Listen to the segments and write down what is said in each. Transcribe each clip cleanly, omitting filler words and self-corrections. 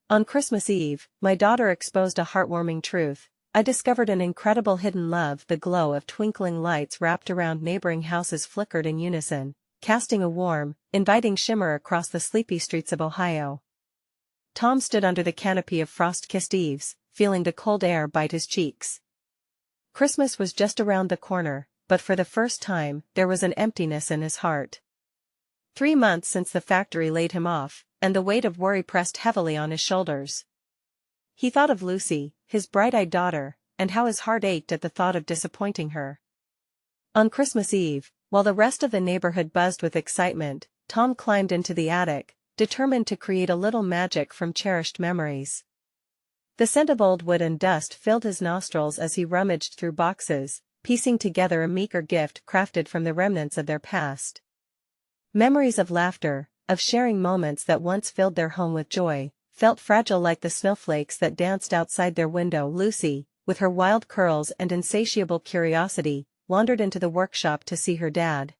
On Christmas Eve, my daughter exposed a heartwarming truth. I discovered an incredible hidden love. The glow of twinkling lights wrapped around neighboring houses flickered in unison, casting a warm, inviting shimmer across the sleepy streets of Ohio. Tom stood under the canopy of frost-kissed eaves, feeling the cold air bite his cheeks. Christmas was just around the corner, but for the first time, there was an emptiness in his heart. 3 months since the factory laid him off, and the weight of worry pressed heavily on his shoulders. He thought of Lucy, his bright-eyed daughter, and how his heart ached at the thought of disappointing her. On Christmas Eve, while the rest of the neighborhood buzzed with excitement, Tom climbed into the attic, determined to create a little magic from cherished memories. The scent of old wood and dust filled his nostrils as he rummaged through boxes, piecing together a meager gift crafted from the remnants of their past. Memories of laughter, of sharing moments that once filled their home with joy, felt fragile like the snowflakes that danced outside their window. Lucy, with her wild curls and insatiable curiosity, wandered into the workshop to see her dad.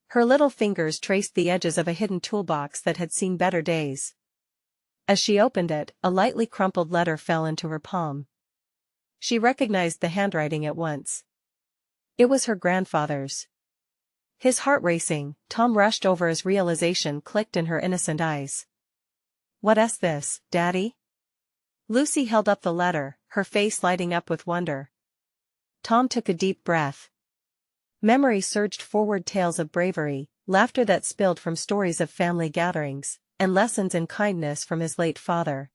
Her little fingers traced the edges of a hidden toolbox that had seen better days. As she opened it, a lightly crumpled letter fell into her palm. She recognized the handwriting at once. It was her grandfather's. His heart racing, Tom rushed over as realization clicked in her innocent eyes. "What's this, Daddy?" Lucy held up the letter, her face lighting up with wonder. Tom took a deep breath. Memory surged forward, tales of bravery, laughter that spilled from stories of family gatherings, and lessons in kindness from his late father.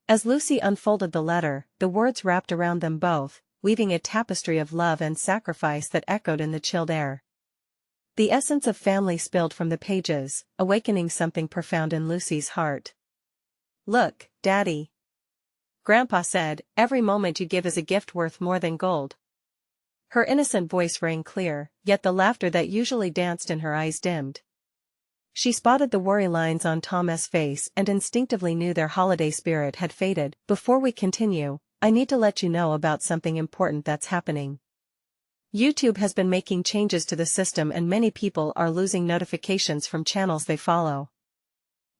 As Lucy unfolded the letter, the words wrapped around them both, weaving a tapestry of love and sacrifice that echoed in the chilled air. The essence of family spilled from the pages, awakening something profound in Lucy's heart. "Look, Daddy," Grandpa said, "every moment you give is a gift worth more than gold." Her innocent voice rang clear, yet the laughter that usually danced in her eyes dimmed. She spotted the worry lines on Tom's face and instinctively knew their holiday spirit had faded. "Before we continue, I need to let you know about something important that's happening. YouTube has been making changes to the system and many people are losing notifications from channels they follow.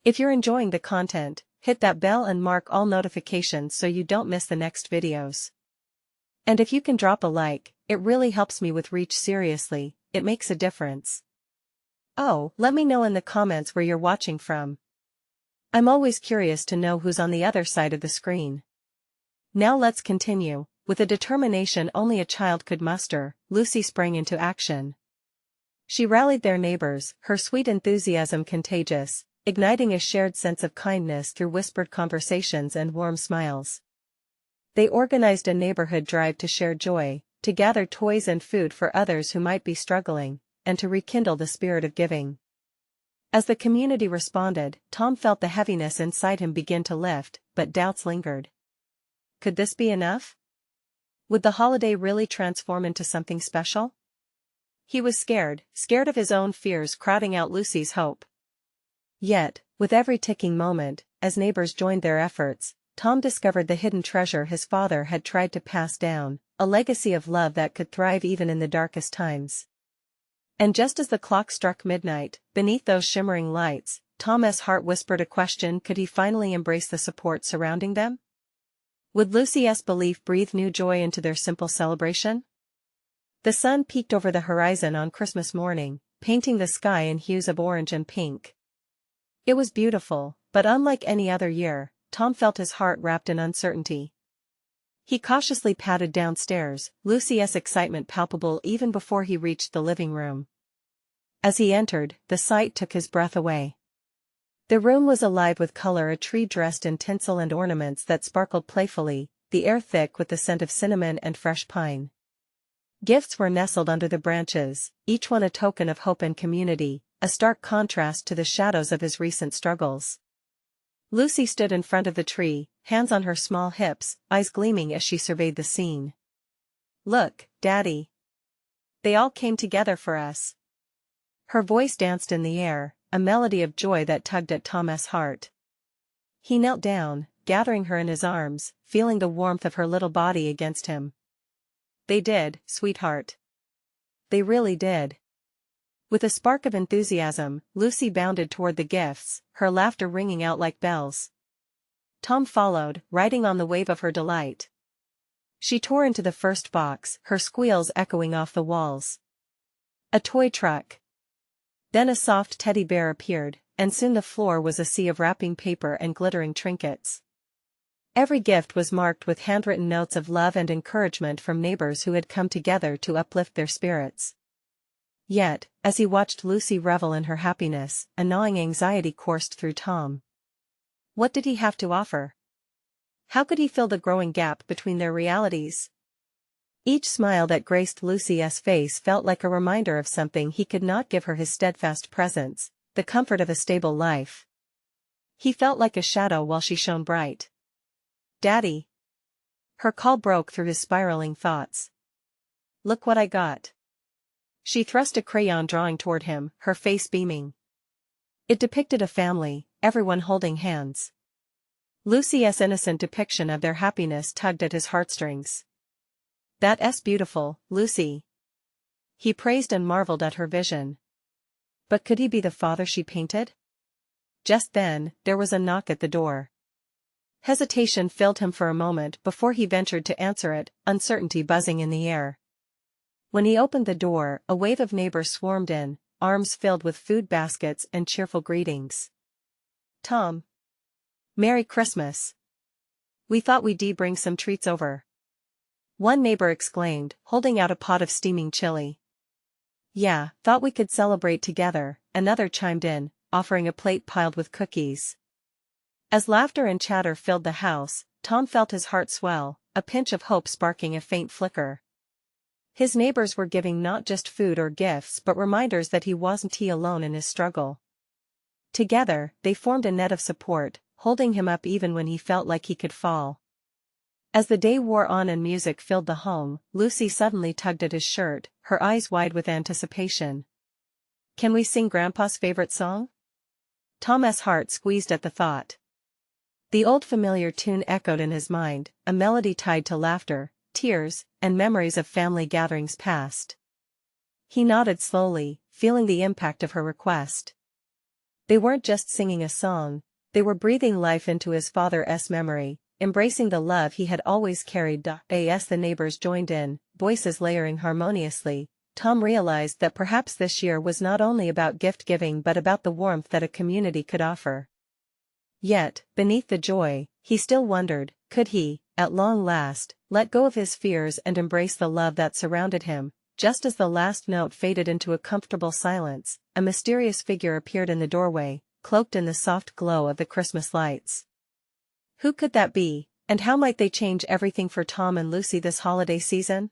If you're enjoying the content, hit that bell and mark all notifications so you don't miss the next videos. And if you can drop a like, it really helps me with reach. Seriously, it makes a difference. Oh, let me know in the comments where you're watching from. I'm always curious to know who's on the other side of the screen. Now let's continue. With a determination only a child could muster, Lucy sprang into action. She rallied their neighbors, her sweet enthusiasm contagious, igniting a shared sense of kindness through whispered conversations and warm smiles. They organized a neighborhood drive to share joy, to gather toys and food for others who might be struggling, and to rekindle the spirit of giving. As the community responded, Tom felt the heaviness inside him begin to lift, but doubts lingered. Could this be enough? Would the holiday really transform into something special? He was scared of his own fears crowding out Lucy's hope. Yet, with every ticking moment, as neighbors joined their efforts, Tom discovered the hidden treasure his father had tried to pass down, a legacy of love that could thrive even in the darkest times. And just as the clock struck midnight, beneath those shimmering lights, Tom's heart whispered a question: could he finally embrace the support surrounding them? Would Lucy's belief breathe new joy into their simple celebration? The sun peeked over the horizon on Christmas morning, painting the sky in hues of orange and pink. It was beautiful, but unlike any other year, Tom felt his heart wrapped in uncertainty. He cautiously padded downstairs, Lucy's excitement palpable even before he reached the living room. As he entered, the sight took his breath away. The room was alive with color, a tree dressed in tinsel and ornaments that sparkled playfully, the air thick with the scent of cinnamon and fresh pine. Gifts were nestled under the branches, each one a token of hope and community, a stark contrast to the shadows of his recent struggles. Lucy stood in front of the tree, hands on her small hips, eyes gleaming as she surveyed the scene. "Look, Daddy. They all came together for us." Her voice danced in the air, a melody of joy that tugged at Tom's heart. He knelt down, gathering her in his arms, feeling the warmth of her little body against him. "They did, sweetheart. They really did." With a spark of enthusiasm, Lucy bounded toward the gifts, her laughter ringing out like bells. Tom followed, riding on the wave of her delight. She tore into the first box, her squeals echoing off the walls. A toy truck. Then a soft teddy bear appeared, and soon the floor was a sea of wrapping paper and glittering trinkets. Every gift was marked with handwritten notes of love and encouragement from neighbors who had come together to uplift their spirits. Yet, as he watched Lucy revel in her happiness, a gnawing anxiety coursed through Tom. What did he have to offer? How could he fill the growing gap between their realities? Each smile that graced Lucy's face felt like a reminder of something he could not give her: his steadfast presence, the comfort of a stable life. He felt like a shadow while she shone bright. "Daddy." Her call broke through his spiraling thoughts. "Look what I got." She thrust a crayon drawing toward him, her face beaming. It depicted a family, everyone holding hands. Lucy's innocent depiction of their happiness tugged at his heartstrings. "That's beautiful, Lucy." He praised and marveled at her vision. But could he be the father she painted? Just then, there was a knock at the door. Hesitation filled him for a moment before he ventured to answer it, uncertainty buzzing in the air. When he opened the door, a wave of neighbors swarmed in, arms filled with food baskets and cheerful greetings. "Tom. Merry Christmas. We thought we'd bring some treats over," one neighbor exclaimed, holding out a pot of steaming chili. "Yeah, thought we could celebrate together," another chimed in, offering a plate piled with cookies. As laughter and chatter filled the house, Tom felt his heart swell, a pinch of hope sparking a faint flicker. His neighbors were giving not just food or gifts but reminders that he wasn't alone in his struggle. Together, they formed a net of support, holding him up even when he felt like he could fall. As the day wore on and music filled the home, Lucy suddenly tugged at his shirt, her eyes wide with anticipation. "Can we sing Grandpa's favorite song?" Tom's heart squeezed at the thought. The old familiar tune echoed in his mind, a melody tied to laughter, tears, and memories of family gatherings past. He nodded slowly, feeling the impact of her request. They weren't just singing a song, they were breathing life into his father's memory, embracing the love he had always carried. As the neighbors joined in, voices layering harmoniously, Tom realized that perhaps this year was not only about gift-giving but about the warmth that a community could offer. Yet, beneath the joy, he still wondered, could he, at long last, let go of his fears and embrace the love that surrounded him? Just as the last note faded into a comfortable silence, a mysterious figure appeared in the doorway, cloaked in the soft glow of the Christmas lights. Who could that be, and how might they change everything for Tom and Lucy this holiday season?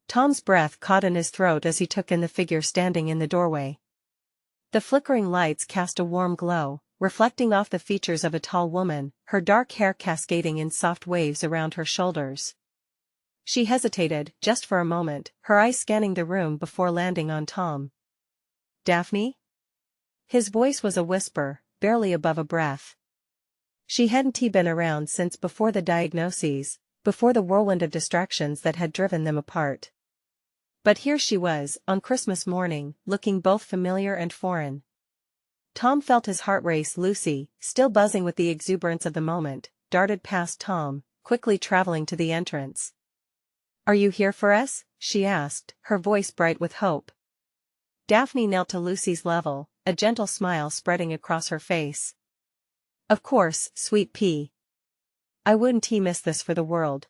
Tom's breath caught in his throat as he took in the figure standing in the doorway. The flickering lights cast a warm glow, reflecting off the features of a tall woman, her dark hair cascading in soft waves around her shoulders. She hesitated, just for a moment, her eyes scanning the room before landing on Tom. "Daphne?" His voice was a whisper, barely above a breath. She hadn't been around since before the diagnoses, before the whirlwind of distractions that had driven them apart. But here she was, on Christmas morning, looking both familiar and foreign. Tom felt his heart race. Lucy, still buzzing with the exuberance of the moment, darted past Tom, quickly traveling to the entrance. "Are you here for us?" she asked, her voice bright with hope. Daphne knelt to Lucy's level, a gentle smile spreading across her face. "Of course, sweet pea. I wouldn't miss this for the world."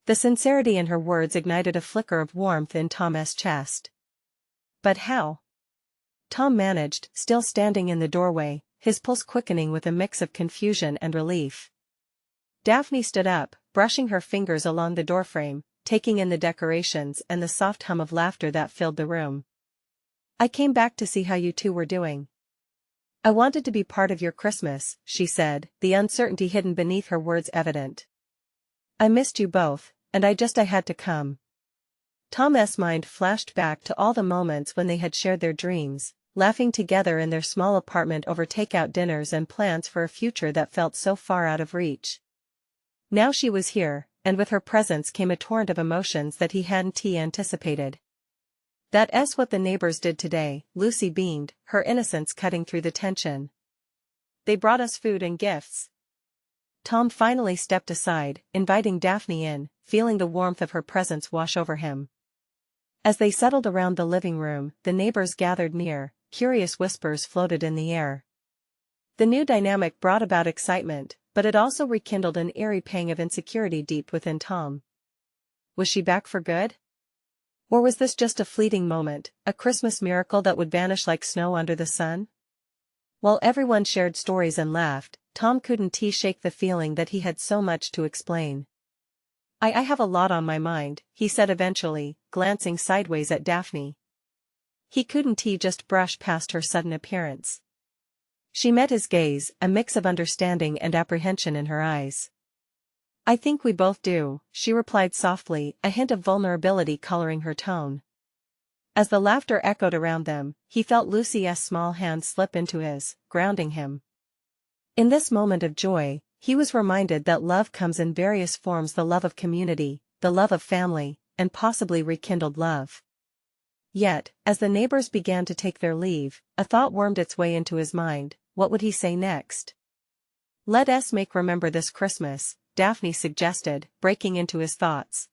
The sincerity in her words ignited a flicker of warmth in Tom's chest. "But how?" Tom managed, still standing in the doorway, his pulse quickening with a mix of confusion and relief. Daphne stood up, brushing her fingers along the doorframe, taking in the decorations and the soft hum of laughter that filled the room. "I came back to see how you two were doing. I wanted to be part of your Christmas," she said, the uncertainty hidden beneath her words evident. "I missed you both, and I had to come." Tom's mind flashed back to all the moments when they had shared their dreams, laughing together in their small apartment over takeout dinners and plans for a future that felt so far out of reach. Now she was here, and with her presence came a torrent of emotions that he hadn't anticipated. "That's what the neighbors did today," Lucy beamed, her innocence cutting through the tension. "They brought us food and gifts. Tom finally stepped aside, inviting Daphne in, feeling the warmth of her presence wash over him. As they settled around the living room, the neighbors gathered near, curious whispers floated in the air. The new dynamic brought about excitement, but it also rekindled an eerie pang of insecurity deep within Tom. Was she back for good? Or was this just a fleeting moment, a Christmas miracle that would vanish like snow under the sun? While everyone shared stories and laughed, Tom couldn't shake the feeling that he had so much to explain. I have a lot on my mind, he said eventually, glancing sideways at Daphne. He couldn't just brush past her sudden appearance. She met his gaze, a mix of understanding and apprehension in her eyes. I think we both do, she replied softly, a hint of vulnerability coloring her tone. As the laughter echoed around them, he felt Lucy's small hand slip into his, grounding him. In this moment of joy, he was reminded that love comes in various forms: the love of community, the love of family, and possibly rekindled love. Yet, as the neighbors began to take their leave, a thought wormed its way into his mind. What would he say next? Let us make remember this Christmas, Daphne suggested, breaking into his thoughts.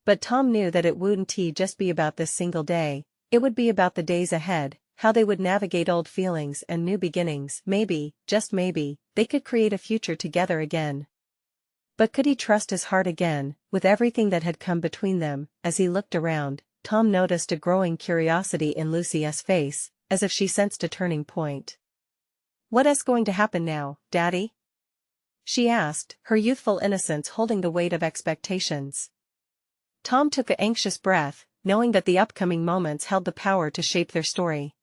But Tom knew that it wouldn't just be about this single day, it would be about the days ahead, how they would navigate old feelings and new beginnings. Maybe, just maybe, they could create a future together again. But could he trust his heart again, with everything that had come between them? As he looked around, Tom noticed a growing curiosity in Lucy's face, as if she sensed a turning point. What's going to happen now, Daddy? She asked, her youthful innocence holding the weight of expectations. Tom took an anxious breath, knowing that the upcoming moments held the power to shape their story.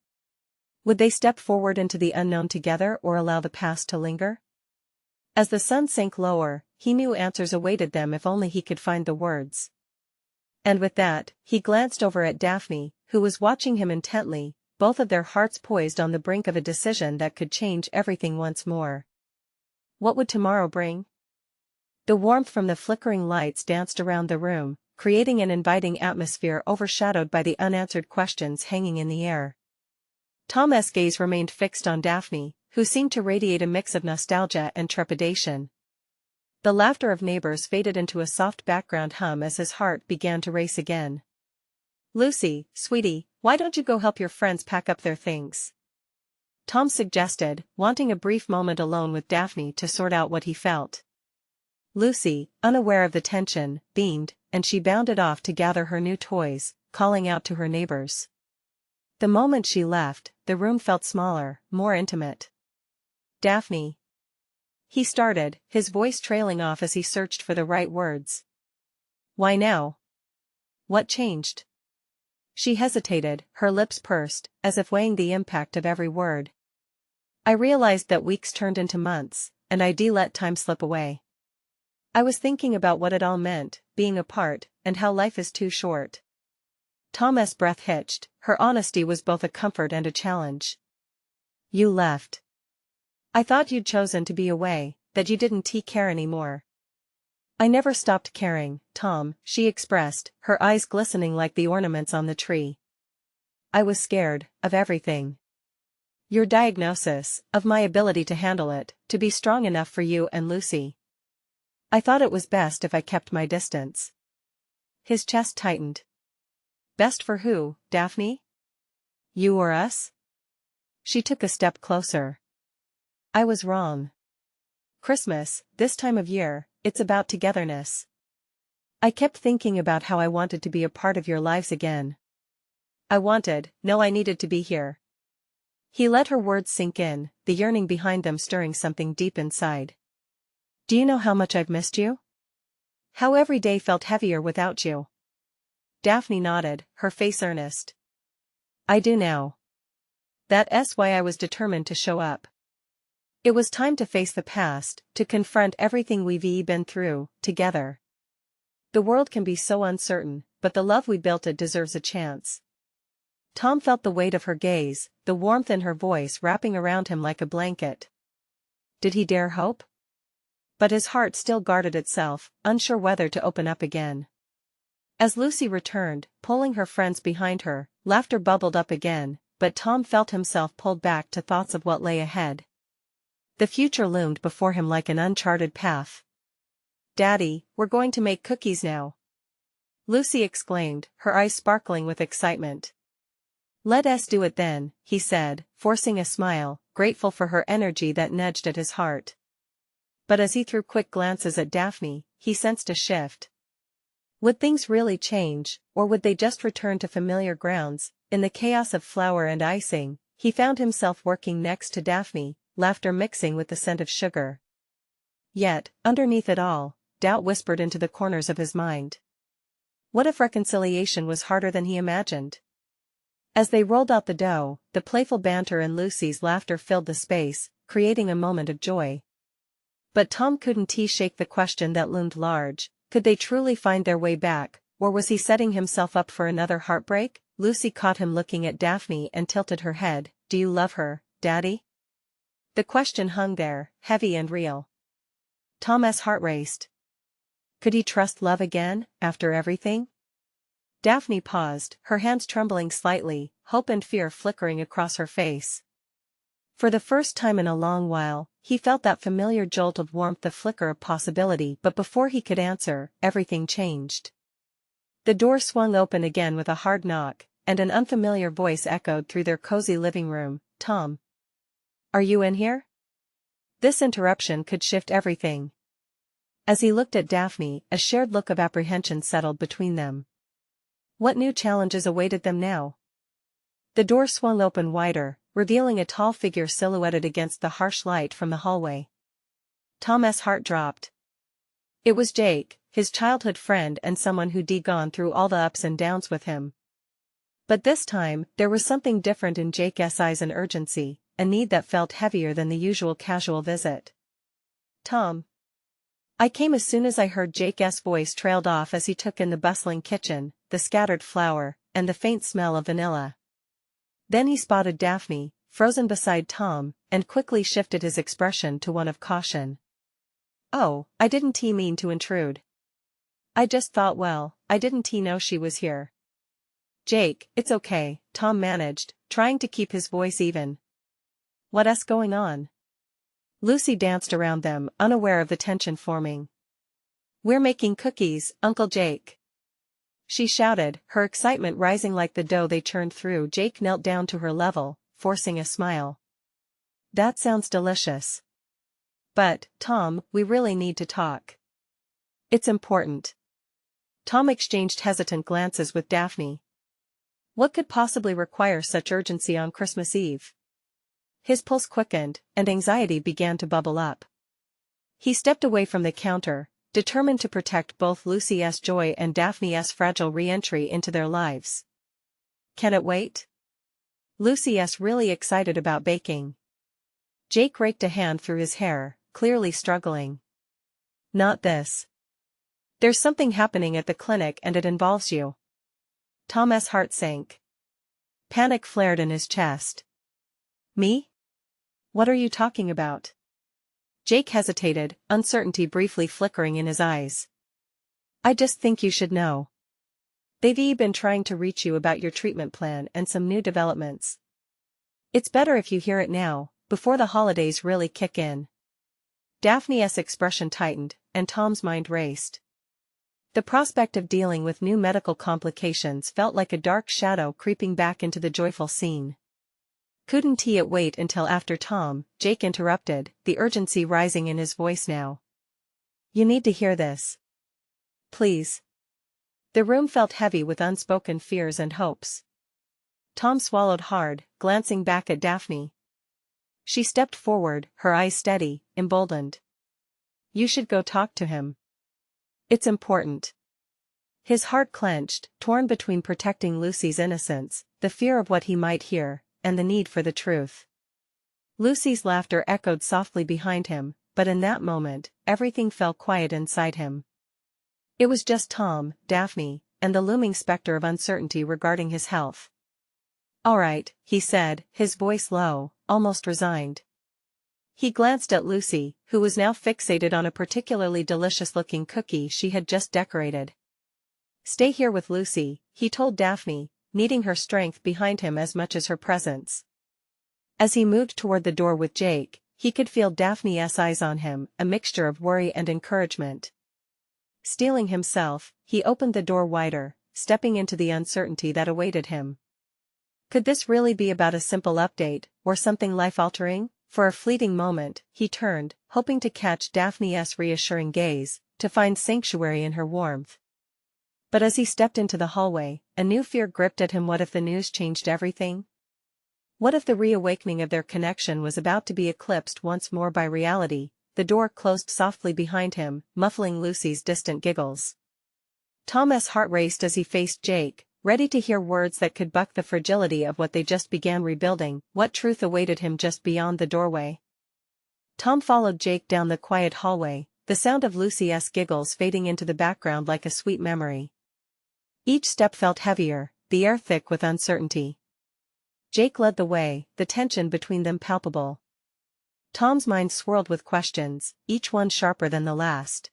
Would they step forward into the unknown together or allow the past to linger? As the sun sank lower, he knew answers awaited them if only he could find the words. And with that, he glanced over at Daphne, who was watching him intently, both of their hearts poised on the brink of a decision that could change everything once more. What would tomorrow bring? The warmth from the flickering lights danced around the room, creating an inviting atmosphere overshadowed by the unanswered questions hanging in the air. Tom's gaze remained fixed on Daphne, who seemed to radiate a mix of nostalgia and trepidation. The laughter of neighbors faded into a soft background hum as his heart began to race again. Lucy, sweetie, why don't you go help your friends pack up their things? Tom suggested, wanting a brief moment alone with Daphne to sort out what he felt. Lucy, unaware of the tension, beamed, and she bounded off to gather her new toys, calling out to her neighbors. The moment she left, the room felt smaller, more intimate. Daphne. He started, his voice trailing off as he searched for the right words. Why now? What changed? She hesitated, her lips pursed, as if weighing the impact of every word. I realized that weeks turned into months, and I let time slip away. I was thinking about what it all meant, being apart, and how life is too short. Tom's breath hitched, her honesty was both a comfort and a challenge. You left. I thought you'd chosen to be away, that you didn't care anymore. I never stopped caring, Tom, she expressed, her eyes glistening like the ornaments on the tree. I was scared, of everything. Your diagnosis, of my ability to handle it, to be strong enough for you and Lucy. I thought it was best if I kept my distance. His chest tightened. Best for who, Daphne? You or us? She took a step closer. I was wrong. Christmas, this time of year, it's about togetherness. I kept thinking about how I wanted to be a part of your lives again. I needed to be here. He let her words sink in, the yearning behind them stirring something deep inside. Do you know how much I've missed you? How every day felt heavier without you? Daphne nodded, her face earnest. I do now. That's why I was determined to show up. It was time to face the past, to confront everything we've been through, together. The world can be so uncertain, but the love we built it deserves a chance. Tom felt the weight of her gaze, the warmth in her voice wrapping around him like a blanket. Did he dare hope? But his heart still guarded itself, unsure whether to open up again. As Lucy returned, pulling her friends behind her, laughter bubbled up again, but Tom felt himself pulled back to thoughts of what lay ahead. The future loomed before him like an uncharted path. "Daddy, we're going to make cookies now," Lucy exclaimed, her eyes sparkling with excitement. "Let us do it then," he said, forcing a smile, grateful for her energy that nudged at his heart. But as he threw quick glances at Daphne, he sensed a shift. Would things really change, or would they just return to familiar grounds? In the chaos of flour and icing, he found himself working next to Daphne, laughter mixing with the scent of sugar. Yet, underneath it all, doubt whispered into the corners of his mind. What if reconciliation was harder than he imagined? As they rolled out the dough, the playful banter and Lucy's laughter filled the space, creating a moment of joy. But Tom couldn't shake the question that loomed large: could they truly find their way back, or was he setting himself up for another heartbreak? Lucy caught him looking at Daphne and tilted her head. "Do you love her, Daddy?" The question hung there, heavy and real. Tom's heart raced. Could he trust love again, after everything? Daphne paused, her hands trembling slightly, hope and fear flickering across her face. For the first time in a long while, he felt that familiar jolt of warmth, the flicker of possibility. But before he could answer, everything changed. The door swung open again with a hard knock, and an unfamiliar voice echoed through their cozy living room. "Tom. Are you in here?" This interruption could shift everything. As he looked at Daphne, a shared look of apprehension settled between them. What new challenges awaited them now? The door swung open wider, revealing a tall figure silhouetted against the harsh light from the hallway. Tom's heart dropped. It was Jake, his childhood friend and someone who'd gone through all the ups and downs with him. But this time, there was something different in Jake's eyes, an urgency, a need that felt heavier than the usual casual visit. "Tom. I came as soon as I heard." Jake's voice trailed off as he took in the bustling kitchen, the scattered flour, and the faint smell of vanilla. Then he spotted Daphne, frozen beside Tom, and quickly shifted his expression to one of caution. "Oh, I didn't mean to intrude. I just thought, well, I didn't know she was here." "Jake, it's okay," Tom managed, trying to keep his voice even. "What's going on?" Lucy danced around them, unaware of the tension forming. "We're making cookies, Uncle Jake," she shouted, her excitement rising like the dough they churned through. Jake knelt down to her level, forcing a smile. "That sounds delicious. But, Tom, we really need to talk. It's important." Tom exchanged hesitant glances with Daphne. What could possibly require such urgency on Christmas Eve? His pulse quickened, and anxiety began to bubble up. He stepped away from the counter, determined to protect both Lucy's joy and Daphne's fragile re-entry into their lives. "Can it wait?" Lucy's really excited about baking. Jake raked a hand through his hair, clearly struggling. "Not this. There's something happening at the clinic and it involves you." Tom's heart sank. Panic flared in his chest. "Me? What are you talking about?" Jake hesitated, uncertainty briefly flickering in his eyes. "I just think you should know. They've been trying to reach you about your treatment plan and some new developments. It's better if you hear it now, before the holidays really kick in." Daphne's expression tightened, and Tom's mind raced. The prospect of dealing with new medical complications felt like a dark shadow creeping back into the joyful scene. Couldn't it wait until after Tom? Jake interrupted, the urgency rising in his voice now. "You need to hear this. Please." The room felt heavy with unspoken fears and hopes. Tom swallowed hard, glancing back at Daphne. She stepped forward, her eyes steady, emboldened. "You should go talk to him. It's important." His heart clenched, torn between protecting Lucy's innocence, the fear of what he might hear, and the need for the truth. Lucy's laughter echoed softly behind him, but in that moment, everything fell quiet inside him. It was just Tom, Daphne, and the looming specter of uncertainty regarding his health. "All right," he said, his voice low, almost resigned. He glanced at Lucy, who was now fixated on a particularly delicious-looking cookie she had just decorated. "Stay here with Lucy," he told Daphne, needing her strength behind him as much as her presence. As he moved toward the door with Jake, he could feel Daphne's eyes on him, a mixture of worry and encouragement. Steeling himself, he opened the door wider, stepping into the uncertainty that awaited him. Could this really be about a simple update, or something life-altering? For a fleeting moment, he turned, hoping to catch Daphne's reassuring gaze, to find sanctuary in her warmth. But as he stepped into the hallway, a new fear gripped at him. What if the news changed everything? What if the reawakening of their connection was about to be eclipsed once more by reality? The door closed softly behind him, muffling Lucy's distant giggles. Tom's heart raced as he faced Jake, ready to hear words that could buck the fragility of what they just began rebuilding. What truth awaited him just beyond the doorway? Tom followed Jake down the quiet hallway, the sound of Lucy's giggles fading into the background like a sweet memory. Each step felt heavier, the air thick with uncertainty. Jake led the way, the tension between them palpable. Tom's mind swirled with questions, each one sharper than the last.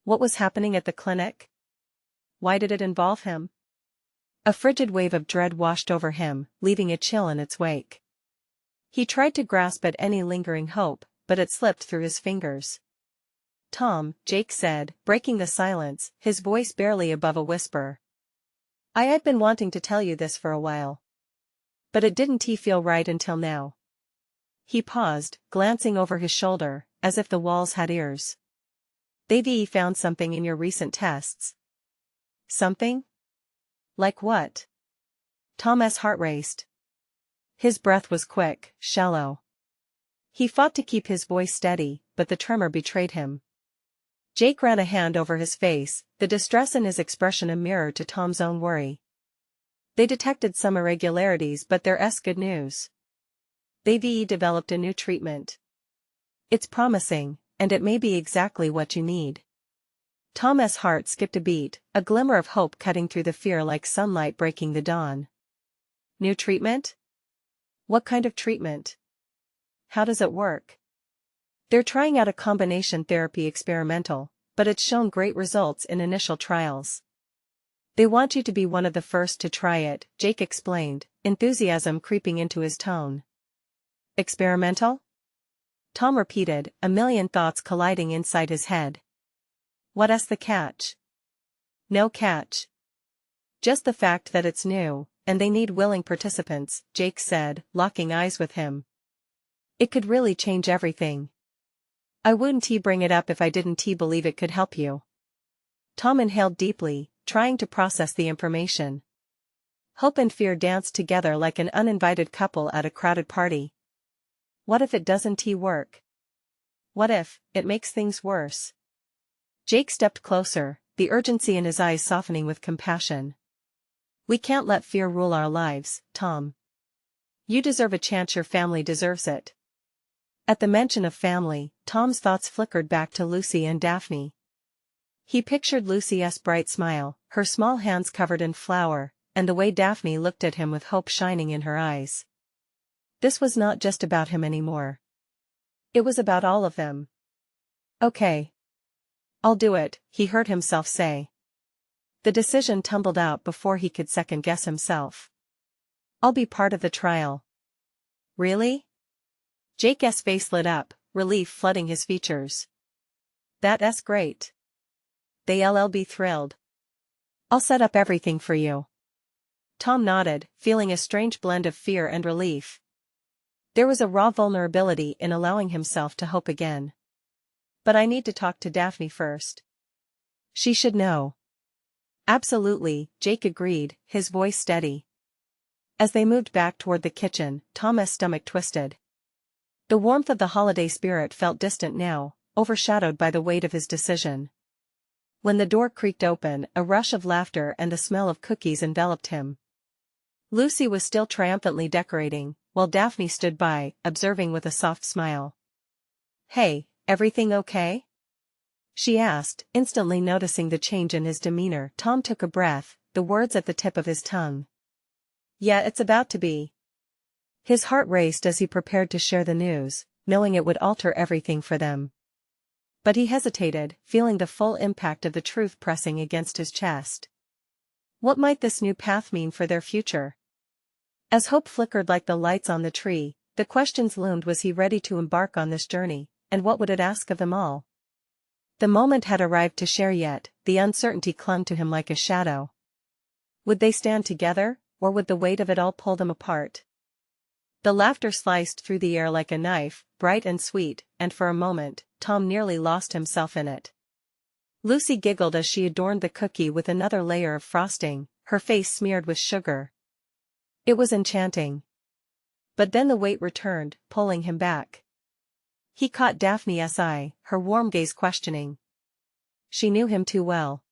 What was happening at the clinic? Why did it involve him? A frigid wave of dread washed over him, leaving a chill in its wake. He tried to grasp at any lingering hope, but it slipped through his fingers. Tom, Jake said, breaking the silence, his voice barely above a whisper. I'd been wanting to tell you this for a while. But it didn't feel right until now. He paused, glancing over his shoulder, as if the walls had ears. They've found something in your recent tests. Something? Like what? Tom's heart raced. His breath was quick, shallow. He fought to keep his voice steady, but the tremor betrayed him. Jake ran a hand over his face, the distress in his expression a mirror to Tom's own worry. They detected some irregularities, but there's good news. They've developed a new treatment. It's promising, and it may be exactly what you need. Tom's heart skipped a beat, a glimmer of hope cutting through the fear like sunlight breaking the dawn. New treatment? What kind of treatment? How does it work? They're trying out a combination therapy experimental, but it's shown great results in initial trials. They want you to be one of the first to try it, Jake explained, enthusiasm creeping into his tone. Experimental? Tom repeated, a million thoughts colliding inside his head. What's the catch? No catch. Just the fact that it's new, and they need willing participants, Jake said, locking eyes with him. It could really change everything. I wouldn't bring it up if I didn't believe it could help you. Tom inhaled deeply, trying to process the information. Hope and fear danced together like an uninvited couple at a crowded party. What if it doesn't work? What if it makes things worse? Jake stepped closer, the urgency in his eyes softening with compassion. We can't let fear rule our lives, Tom. You deserve a chance. Your family deserves it. At the mention of family, Tom's thoughts flickered back to Lucy and Daphne. He pictured Lucy's bright smile, her small hands covered in flour, and the way Daphne looked at him with hope shining in her eyes. This was not just about him anymore. It was about all of them. Okay. I'll do it, he heard himself say. The decision tumbled out before he could second-guess himself. I'll be part of the trial. Really? Jake's face lit up, relief flooding his features. That's great. They'll be thrilled. I'll set up everything for you. Tom nodded, feeling a strange blend of fear and relief. There was a raw vulnerability in allowing himself to hope again. But I need to talk to Daphne first. She should know. Absolutely, Jake agreed, his voice steady. As they moved back toward the kitchen, Tom's stomach twisted. The warmth of the holiday spirit felt distant now, overshadowed by the weight of his decision. When the door creaked open, a rush of laughter and the smell of cookies enveloped him. Lucy was still triumphantly decorating, while Daphne stood by, observing with a soft smile. Hey, everything okay? She asked, instantly noticing the change in his demeanor. Tom took a breath, the words at the tip of his tongue. Yeah, it's about to be. His heart raced as he prepared to share the news, knowing it would alter everything for them. But he hesitated, feeling the full impact of the truth pressing against his chest. What might this new path mean for their future? As hope flickered like the lights on the tree, The questions loomed. Was he ready to embark on this journey, and what would it ask of them all? The moment had arrived to share, yet the uncertainty clung to him like a shadow. Would they stand together, or would the weight of it all pull them apart? The laughter sliced through the air like a knife, bright and sweet, and for a moment, Tom nearly lost himself in it. Lucy giggled as she adorned the cookie with another layer of frosting, her face smeared with sugar. It was enchanting. But then the weight returned, pulling him back. He caught Daphne's eye, her warm gaze questioning. She knew him too well.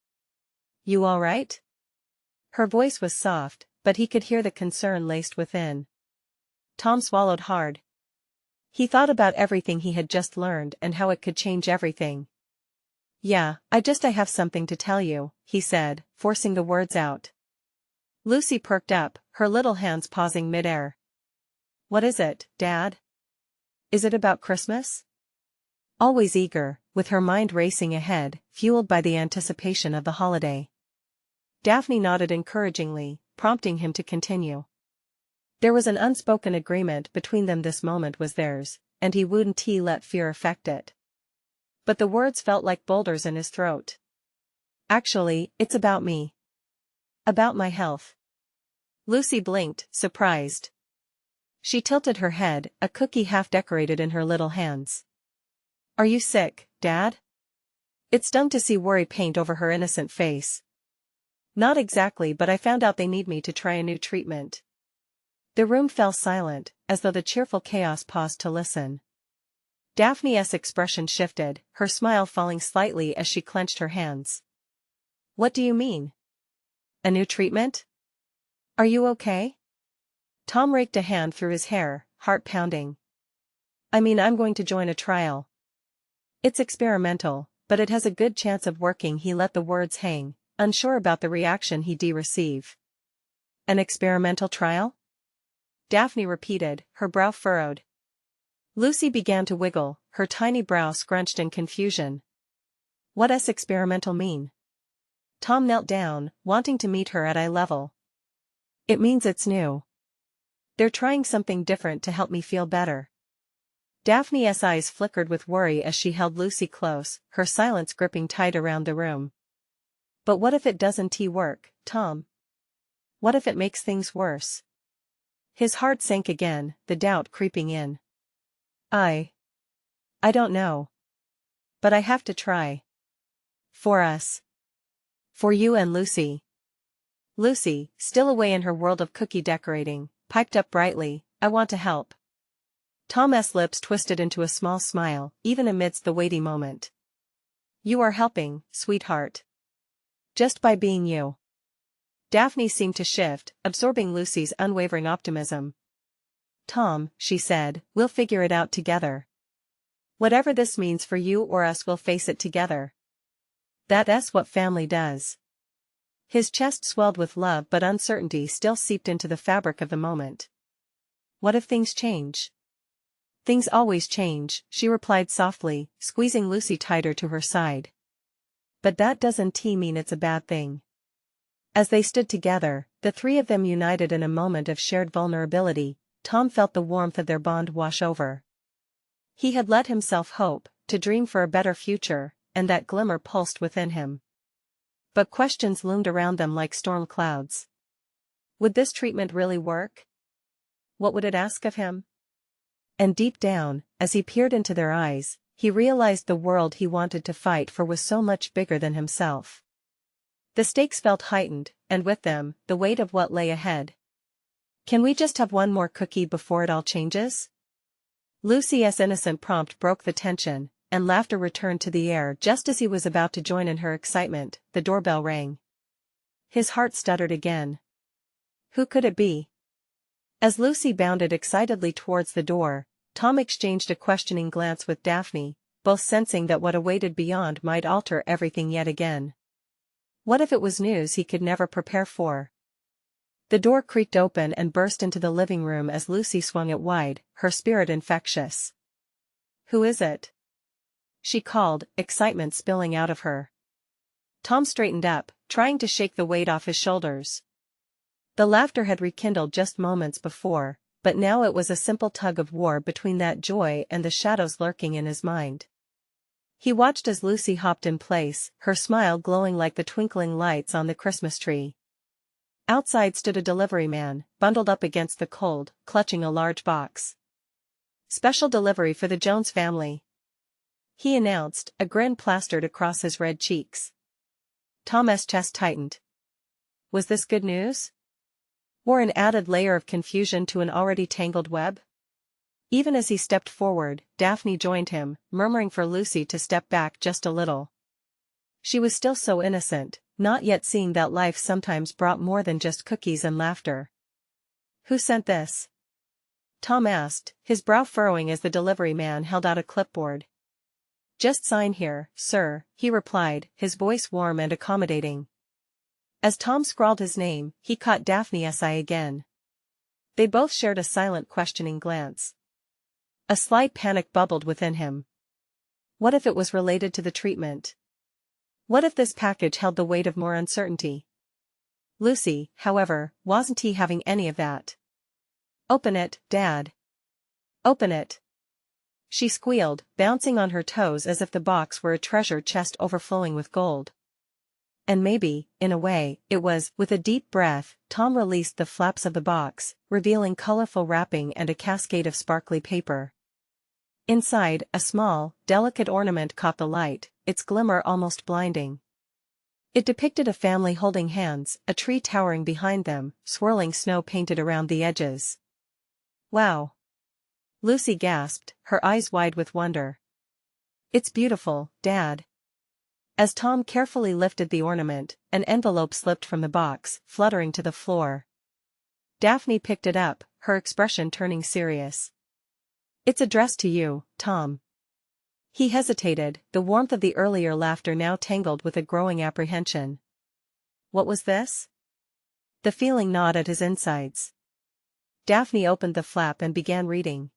"You all right?" Her voice was soft, but he could hear the concern laced within. Tom swallowed hard. He thought about everything he had just learned and how it could change everything. "Yeah, I have something to tell you," he said, forcing the words out. Lucy perked up, her little hands pausing midair. "What is it, Dad? Is it about Christmas?" Always eager, with her mind racing ahead, fueled by the anticipation of the holiday. Daphne nodded encouragingly, prompting him to continue. There was an unspoken agreement between them. This moment was theirs, and he wouldn't let fear affect it. But the words felt like boulders in his throat. "Actually, it's about me. About my health." Lucy blinked, surprised. She tilted her head, a cookie half decorated in her little hands. "Are you sick, Dad?" It stung to see worry paint over her innocent face. "Not exactly, but I found out they need me to try a new treatment." The room fell silent, as though the cheerful chaos paused to listen. Daphne's expression shifted, her smile falling slightly as she clenched her hands. "What do you mean? A new treatment? Are you okay?" Tom raked a hand through his hair, heart pounding. "I mean, I'm going to join a trial. It's experimental, but it has a good chance of working." He let the words hang, unsure about the reaction he'd receive. "An experimental trial?" Daphne repeated, her brow furrowed. Lucy began to wiggle, her tiny brow scrunched in confusion. "What does experimental mean?" Tom knelt down, wanting to meet her at eye level. "It means it's new. They're trying something different to help me feel better." Daphne's eyes flickered with worry as she held Lucy close, her silence gripping tight around the room. "But what if it doesn't work, Tom? What if it makes things worse?" His heart sank again, the doubt creeping in. I don't know. But I have to try. For us. For you and Lucy." Lucy, still away in her world of cookie decorating, piped up brightly, "I want to help." Tom's lips twisted into a small smile, even amidst the weighty moment. "You are helping, sweetheart. Just by being you." Daphne seemed to shift, absorbing Lucy's unwavering optimism. "Tom," she said, "we'll figure it out together. Whatever this means for you or us, we'll face it together. That's what family does." His chest swelled with love, but uncertainty still seeped into the fabric of the moment. "What if things change?" "Things always change," she replied softly, squeezing Lucy tighter to her side. "But that doesn't mean it's a bad thing." As they stood together, the three of them united in a moment of shared vulnerability, Tom felt the warmth of their bond wash over. He had let himself hope, to dream for a better future, and that glimmer pulsed within him. But questions loomed around them like storm clouds. Would this treatment really work? What would it ask of him? And deep down, as he peered into their eyes, he realized the world he wanted to fight for was so much bigger than himself. The stakes felt heightened, and with them, the weight of what lay ahead. "Can we just have one more cookie before it all changes?" Lucy's innocent prompt broke the tension, and laughter returned to the air just as he was about to join in her excitement. The doorbell rang. His heart stuttered again. Who could it be? As Lucy bounded excitedly towards the door, Tom exchanged a questioning glance with Daphne, both sensing that what awaited beyond might alter everything yet again. What if it was news he could never prepare for? The door creaked open and burst into the living room as Lucy swung it wide, her spirit infectious. "Who is it?" she called, excitement spilling out of her. Tom straightened up, trying to shake the weight off his shoulders. The laughter had rekindled just moments before, but now it was a simple tug of war between that joy and the shadows lurking in his mind. He watched as Lucy hopped in place, her smile glowing like the twinkling lights on the Christmas tree. Outside stood a delivery man, bundled up against the cold, clutching a large box. "Special delivery for the Jones family," he announced, a grin plastered across his red cheeks. Tom's chest tightened. Was this good news? Or an added layer of confusion to an already tangled web? Even as he stepped forward, Daphne joined him, murmuring for Lucy to step back just a little. She was still so innocent, not yet seeing that life sometimes brought more than just cookies and laughter. "Who sent this?" Tom asked, his brow furrowing as the delivery man held out a clipboard. "Just sign here, sir," he replied, his voice warm and accommodating. As Tom scrawled his name, he caught Daphne's eye again. They both shared a silent questioning glance. A slight panic bubbled within him. What if it was related to the treatment? What if this package held the weight of more uncertainty? Lucy, however, wasn't having any of that. "Open it, Dad. Open it," she squealed, bouncing on her toes as if the box were a treasure chest overflowing with gold. And maybe, in a way, it was. With a deep breath, Tom released the flaps of the box, revealing colorful wrapping and a cascade of sparkly paper. Inside, a small, delicate ornament caught the light, its glimmer almost blinding. It depicted a family holding hands, a tree towering behind them, swirling snow painted around the edges. "Wow!" Lucy gasped, her eyes wide with wonder. "It's beautiful, Dad." As Tom carefully lifted the ornament, an envelope slipped from the box, fluttering to the floor. Daphne picked it up, her expression turning serious. "It's addressed to you, Tom." He hesitated, the warmth of the earlier laughter now tangled with a growing apprehension. What was this? The feeling gnawed at his insides. Daphne opened the flap and began reading.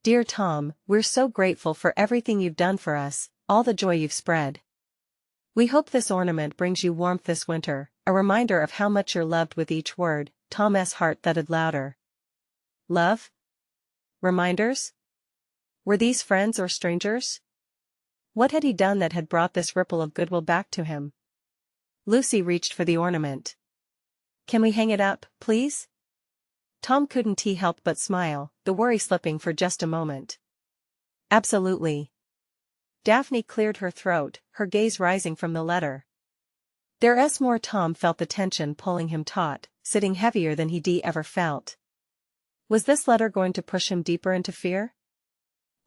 "Dear Tom, we're so grateful for everything you've done for us, all the joy you've spread. We hope this ornament brings you warmth this winter, a reminder of how much you're loved." With each word, Tom's heart thudded louder. Love? Reminders? Were these friends or strangers? What had he done that had brought this ripple of goodwill back to him? Lucy reached for the ornament. "Can we hang it up, please?" Tom couldn't help but smile, the worry slipping for just a moment. "Absolutely." Daphne cleared her throat, her gaze rising from the letter. There's more. Tom felt the tension pulling him taut, sitting heavier than he'd ever felt. Was this letter going to push him deeper into fear?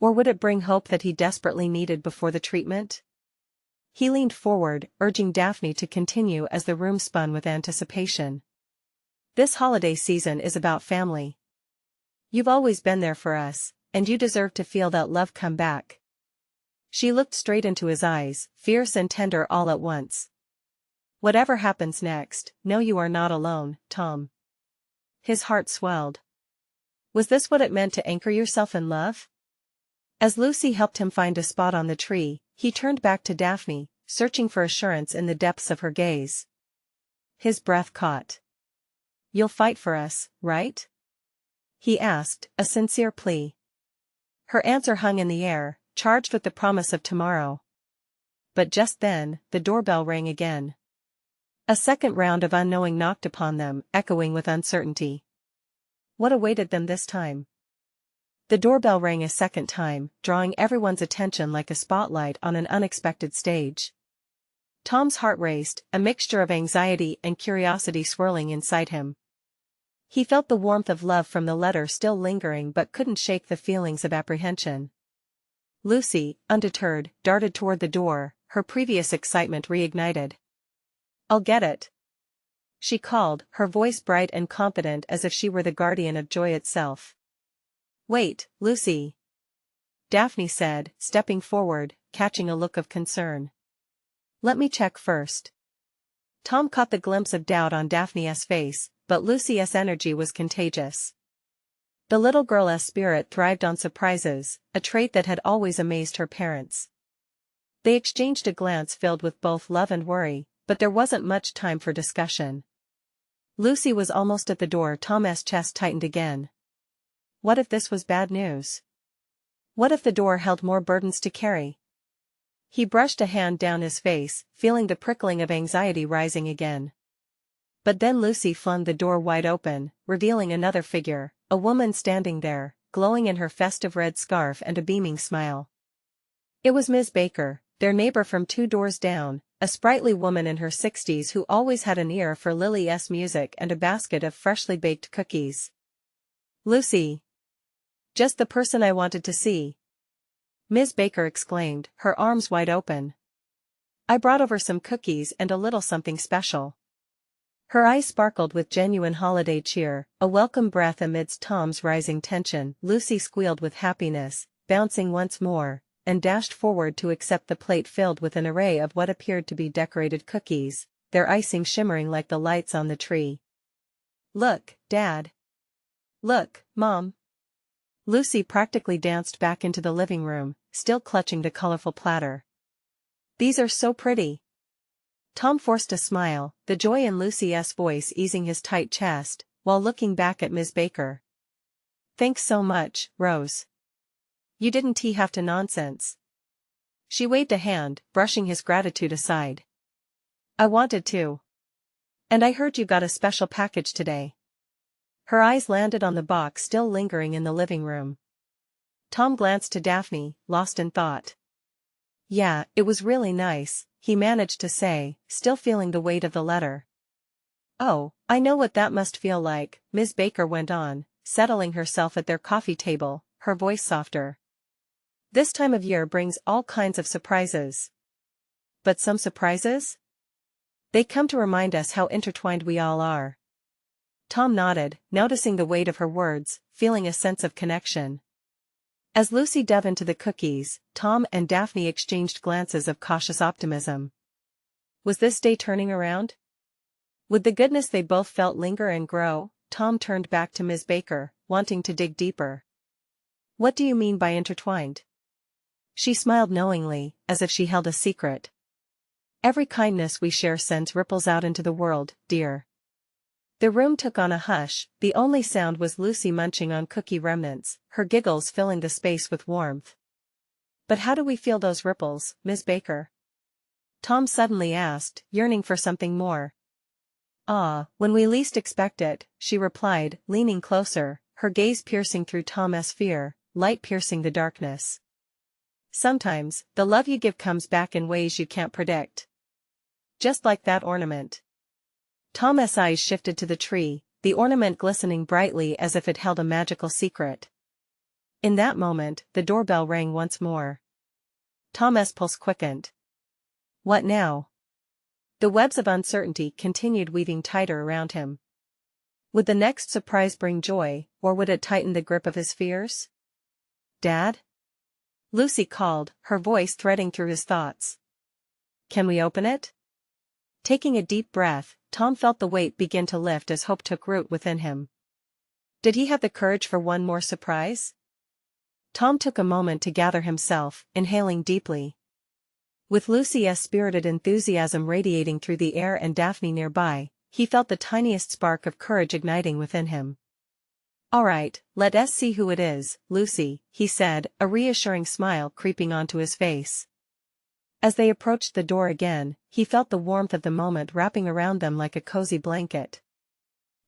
Or would it bring hope that he desperately needed before the treatment? He leaned forward, urging Daphne to continue as the room spun with anticipation. "This holiday season is about family. You've always been there for us, and you deserve to feel that love come back." She looked straight into his eyes, fierce and tender all at once. "Whatever happens next, know you are not alone, Tom." His heart swelled. Was this what it meant to anchor yourself in love? As Lucy helped him find a spot on the tree, he turned back to Daphne, searching for assurance in the depths of her gaze. His breath caught. "You'll fight for us, right?" he asked, a sincere plea. Her answer hung in the air, charged with the promise of tomorrow. But just then, the doorbell rang again. A second round of unknowing knocked upon them, echoing with uncertainty. What awaited them this time? The doorbell rang a second time, drawing everyone's attention like a spotlight on an unexpected stage. Tom's heart raced, a mixture of anxiety and curiosity swirling inside him. He felt the warmth of love from the letter still lingering but couldn't shake the feelings of apprehension. Lucy, undeterred, darted toward the door, her previous excitement reignited. "I'll get it," she called, her voice bright and confident as if she were the guardian of joy itself. "Wait, Lucy," Daphne said, stepping forward, catching a look of concern. "Let me check first." Tom caught the glimpse of doubt on Daphne's face, but Lucy's energy was contagious. The little girl's spirit thrived on surprises, a trait that had always amazed her parents. They exchanged a glance filled with both love and worry, but there wasn't much time for discussion. Lucy was almost at the door. Tom's chest tightened again. what if this was bad news? What if the door held more burdens to carry? He brushed a hand down his face, feeling the prickling of anxiety rising again. But then Lucy flung the door wide open, revealing another figure, a woman standing there, glowing in her festive red scarf and a beaming smile. It was Miss Baker, their neighbor from 2 doors down, a sprightly woman in her 60s who always had an ear for Lily's music and a basket of freshly baked cookies. "Lucy! Just the person I wanted to see!" Miss Baker exclaimed, her arms wide open. "I brought over some cookies and a little something special." Her eyes sparkled with genuine holiday cheer, a welcome breath amidst Tom's rising tension. Lucy squealed with happiness, bouncing once more, and dashed forward to accept the plate filled with an array of what appeared to be decorated cookies, their icing shimmering like the lights on the tree. "Look, Dad. Look, Mom." Lucy practically danced back into the living room, still clutching the colorful platter. "These are so pretty." Tom forced a smile, the joy in Lucy's voice easing his tight chest, while looking back at Miss Baker. "Thanks so much, Rose. You didn't have to nonsense." She waved a hand, brushing his gratitude aside. "I wanted to. And I heard you got a special package today." Her eyes landed on the box still lingering in the living room. Tom glanced to Daphne, lost in thought. "Yeah, it was really nice," he managed to say, still feeling the weight of the letter. "Oh, I know what that must feel like," Miss Baker went on, settling herself at their coffee table, her voice softer. "This time of year brings all kinds of surprises." "But some surprises? They come to remind us how intertwined we all are." Tom nodded, noticing the weight of her words, feeling a sense of connection. As Lucy dove into the cookies, Tom and Daphne exchanged glances of cautious optimism. Was this day turning around? Would the goodness they both felt linger and grow? Tom turned back to Ms. Baker, wanting to dig deeper. "What do you mean by intertwined?" She smiled knowingly, as if she held a secret. "Every kindness we share sends ripples out into the world, dear." The room took on a hush, the only sound was Lucy munching on cookie remnants, her giggles filling the space with warmth. "But how do we feel those ripples, Miss Baker?" Tom suddenly asked, yearning for something more. "Ah, when we least expect it," she replied, leaning closer, her gaze piercing through Tom's fear, light piercing the darkness. "Sometimes, the love you give comes back in ways you can't predict. Just like that ornament." Tom's eyes shifted to the tree, the ornament glistening brightly as if it held a magical secret. In that moment, the doorbell rang once more. Tom's pulse quickened. What now? The webs of uncertainty continued weaving tighter around him. Would the next surprise bring joy, or would it tighten the grip of his fears? "Dad?" Lucy called, her voice threading through his thoughts. "Can we open it?" Taking a deep breath, Tom felt the weight begin to lift as hope took root within him. Did he have the courage for one more surprise? Tom took a moment to gather himself, inhaling deeply. With Lucy's spirited enthusiasm radiating through the air and Daphne nearby, he felt the tiniest spark of courage igniting within him. "All right, let us see who it is, Lucy," he said, a reassuring smile creeping onto his face. As they approached the door again, he felt the warmth of the moment wrapping around them like a cozy blanket.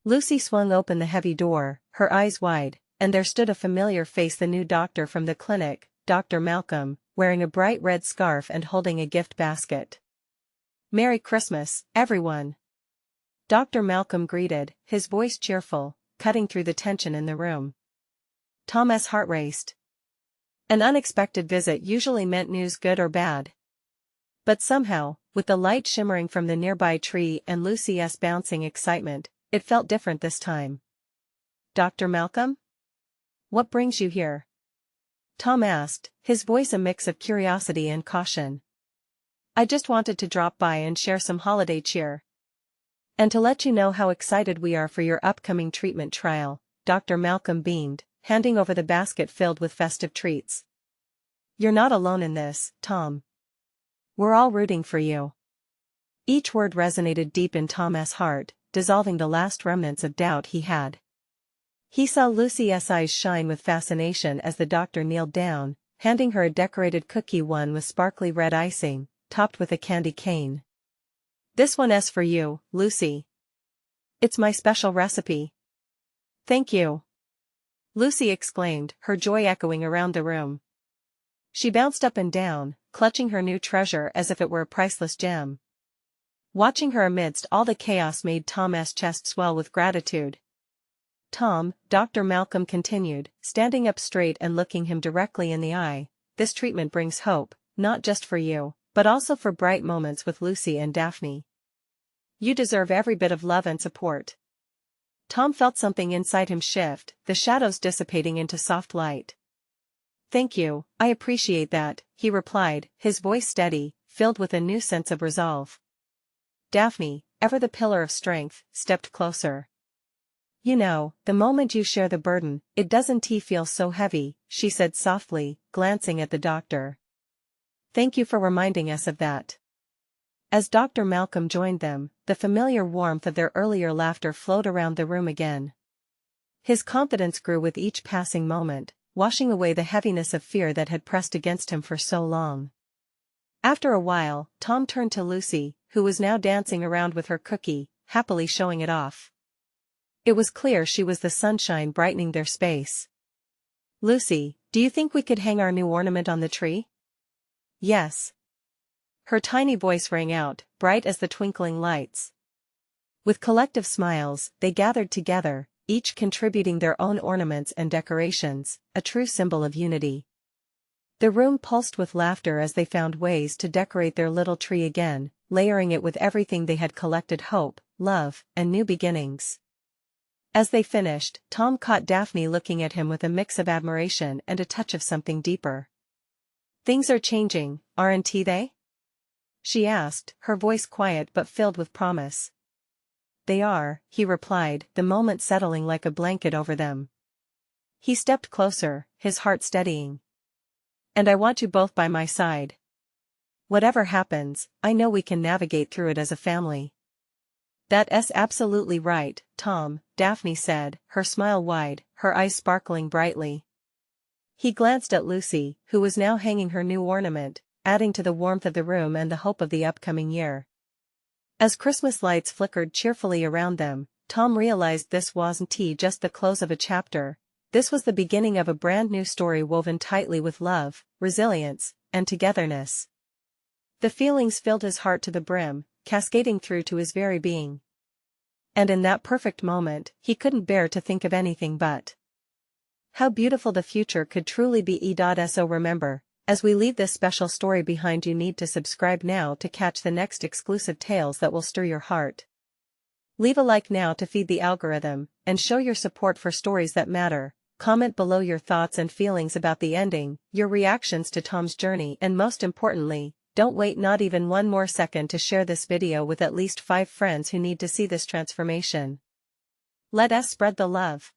Lucy swung open the heavy door, her eyes wide, and there stood a familiar face, the new doctor from the clinic, Dr. Malcolm, wearing a bright red scarf and holding a gift basket. "Merry Christmas, everyone!" Dr. Malcolm greeted, his voice cheerful, cutting through the tension in the room. Tom's heart raced. An unexpected visit usually meant news, good or bad. But somehow, with the light shimmering from the nearby tree and Lucy's bouncing excitement, it felt different this time. "Dr. Malcolm? What brings you here?" Tom asked, his voice a mix of curiosity and caution. "I just wanted to drop by and share some holiday cheer. And to let you know how excited we are for your upcoming treatment trial," Dr. Malcolm beamed, handing over the basket filled with festive treats. "You're not alone in this, Tom. We're all rooting for you." Each word resonated deep in Tom's heart, dissolving the last remnants of doubt he had. He saw Lucy's eyes shine with fascination as the doctor kneeled down, handing her a decorated cookie, one with sparkly red icing, topped with a candy cane. "This one's for you, Lucy. It's my special recipe." "Thank you," Lucy exclaimed, her joy echoing around the room. She bounced up and down, clutching her new treasure as if it were a priceless gem. Watching her amidst all the chaos made Tom's chest swell with gratitude. "Tom," Dr. Malcolm continued, standing up straight and looking him directly in the eye, "this treatment brings hope, not just for you, but also for bright moments with Lucy and Daphne. You deserve every bit of love and support." Tom felt something inside him shift, the shadows dissipating into soft light. "Thank you, I appreciate that," he replied, his voice steady, filled with a new sense of resolve. Daphne, ever the pillar of strength, stepped closer. "You know, the moment you share the burden, it doesn't feel so heavy," she said softly, glancing at the doctor. "Thank you for reminding us of that." As Dr. Malcolm joined them, the familiar warmth of their earlier laughter flowed around the room again. His confidence grew with each passing moment, washing away the heaviness of fear that had pressed against him for so long. After a while, Tom turned to Lucy, who was now dancing around with her cookie, happily showing it off. It was clear she was the sunshine brightening their space. "Lucy, do you think we could hang our new ornament on the tree?" "Yes." Her tiny voice rang out, bright as the twinkling lights. With collective smiles, they gathered together, each contributing their own ornaments and decorations, a true symbol of unity. The room pulsed with laughter as they found ways to decorate their little tree again, layering it with everything they had collected: hope, love, and new beginnings. As they finished, Tom caught Daphne looking at him with a mix of admiration and a touch of something deeper. "Things are changing, aren't they?" she asked, her voice quiet but filled with promise. "They are," he replied, the moment settling like a blanket over them. He stepped closer, his heart steadying. "And I want you both by my side. Whatever happens, I know we can navigate through it as a family." "That's absolutely right, Tom," Daphne said, her smile wide, her eyes sparkling brightly. He glanced at Lucy, who was now hanging her new ornament, adding to the warmth of the room and the hope of the upcoming year. As Christmas lights flickered cheerfully around them, Tom realized this wasn't just the close of a chapter. This was the beginning of a brand new story woven tightly with love, resilience, and togetherness. The feelings filled his heart to the brim, cascading through to his very being. And in that perfect moment, he couldn't bear to think of anything but how beautiful the future could truly be. So remember, as we leave this special story behind, you need to subscribe now to catch the next exclusive tales that will stir your heart. Leave a like now to feed the algorithm, and show your support for stories that matter. Comment below your thoughts and feelings about the ending, your reactions to Tom's journey, and most importantly, don't wait not even one more second to share this video with at least 5 friends who need to see this transformation. Let us spread the love.